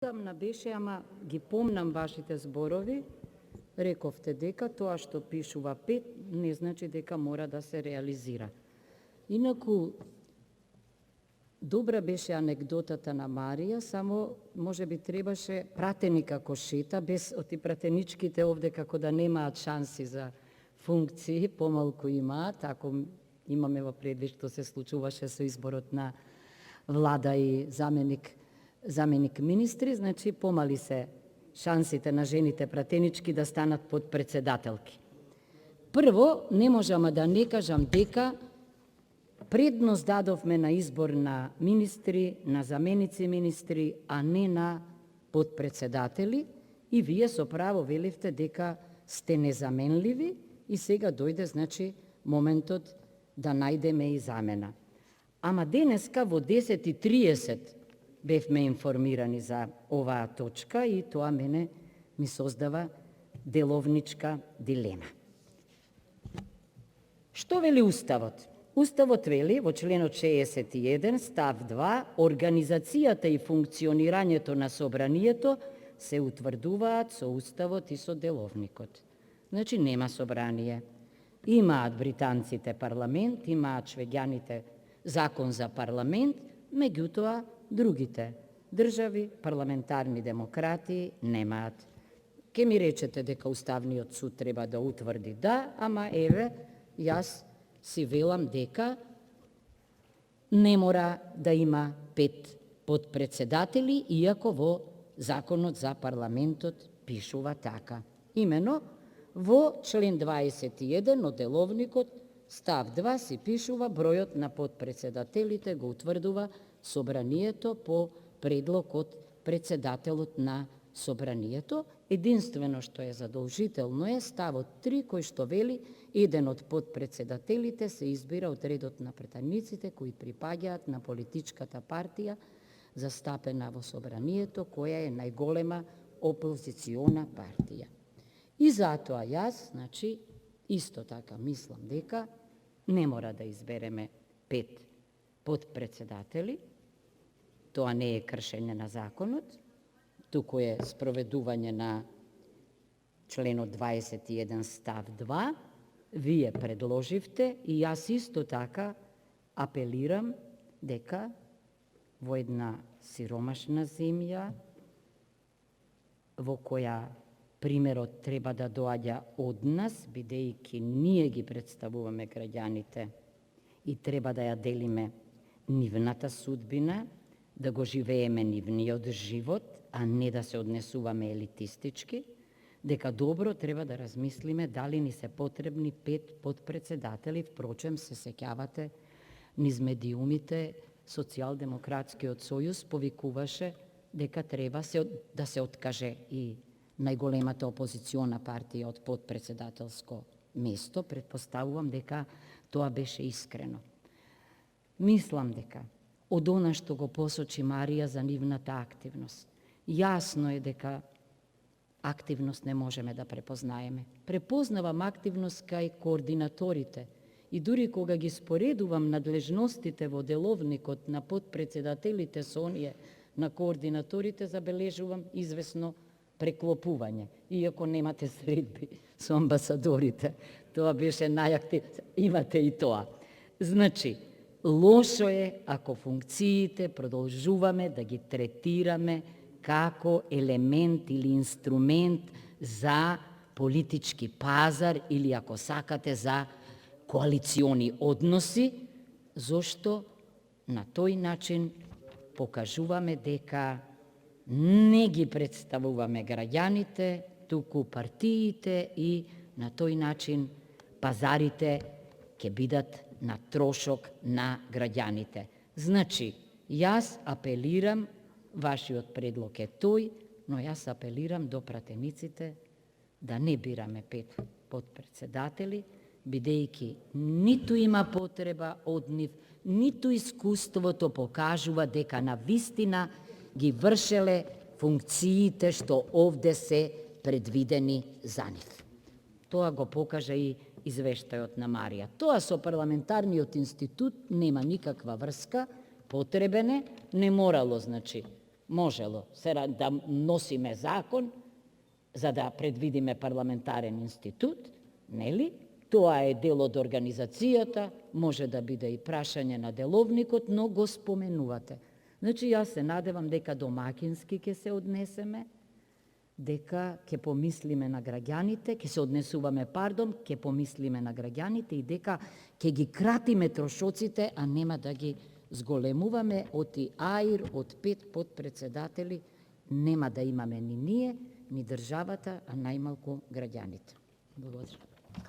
Тамна беше, ама ги помнам вашите зборови. Рековте дека тоа што пишува 5 не значи дека мора да се реализира. Инаку, добра беше анегдотата на Марија, само може би требаше пратени како шета, без оти пратеничките овде како да немаат шанси за функции, помалку имаат, ако имаме во предвид што се случуваше со изборот на влада и заменик министри, значи помали се шансите на жените пратенички да станат подпредседателки. Прво, не можам да не кажам дека предност дадовме на избор на министри, на заменици министри, а не на подпредседатели, и вие со право велевте дека сте незаменливи и сега дојде, значи, моментот да најдеме и замена. Ама денеска во 10:30 бевме информирани за оваа точка и тоа мене ми создава деловничка дилема. Што вели Уставот? Уставот вели во членот 61 став 2 организацијата и функционирањето на собранието се утврдуваат со Уставот и со деловникот. Значи нема собрание. Имаат британците парламент, имаат швеѓаните закон за парламент, меѓутоа другите држави, парламентарни демократии, немаат. Ке ми речете дека Уставниот суд треба да утврди да, ама еве, јас си велам дека не мора да има 5 подпредседатели, иако во Законот за парламентот пишува така. Имено, во член 21 од деловникот, став 2 си пишува бројот на подпредседателите го утврдува собранието по предлог од председателот на собранието. Единствено што е задолжително е ставот 3 кој што вели еден од подпредседателите се избира од редот на пратениците кои припаѓаат на политичката партија застапена во собранието, која е најголема опозициона партија. И затоа јас, значи, исто така мислам дека не мора да избереме 5 подпредседатели, тоа не е кршење на законот, туку е спроведување на членот 21 став 2, вие предложивте и јас исто така апелирам дека во една сиромашна земја, во која примерот треба да доаѓа од нас, бидејќи ние ги представуваме граѓаните и треба да ја делиме нивната судбина, да го живееме нивниот живот, а не да се однесуваме елитистички, дека добро треба да размислиме дали ни се потребни 5 подпредседатели. Впрочем, се сеќавате низ медиумите, Социјалдемократскиот сојуз повикуваше дека треба да се откаже и најголемата опозициона партија од подпредседателско место. Предпоставувам дека тоа беше искрено. Мислам дека од она што го посочи Марија за нивната активност, јасно е дека активност не можеме да препознаеме. Препознавам активност кај координаторите и дури кога ги споредувам надлежностите во деловникот на подпредседателите со оние на координаторите, забележувам известно преклопување, иако немате средби со амбасадорите. Тоа беше најактивно. Имате и тоа. Значи, лошо е ако функциите продолжуваме да ги третираме како елемент или инструмент за политички пазар или, ако сакате, за коалициони односи, зошто на тој начин покажуваме дека не ги представуваме граѓаните, туку партиите, и на тој начин пазарите ќе бидат на трошок на граѓаните. Значи, јас апелирам, вашиот предлог е тој, но јас апелирам до пратениците да не бираме 5 подпредседатели, бидејќи ниту има потреба од нив, ниту искуството покажува дека на вистина ги вршеле функциите што овде се предвидени за нив. Тоа го покажа и извештајот на Марија. Тоа со парламентарниот институт нема никаква врска, потребен е, не морало, значи, можело сега да носиме закон за да предвидиме парламентарен институт, нели? Тоа е дел од организацијата, може да биде и прашање на деловникот, но го споменувате. Значи, јас се надевам дека домакински ќе се однесеме, дека ќе помислиме на граѓаните, ќе се однесуваме, ќе помислиме на граѓаните и дека ќе ги кратиме трошоците, а нема да ги зголемуваме од АИР, од 5 подпредседатели, нема да имаме ни ние, ни државата, а најмалку граѓаните. Благодарам.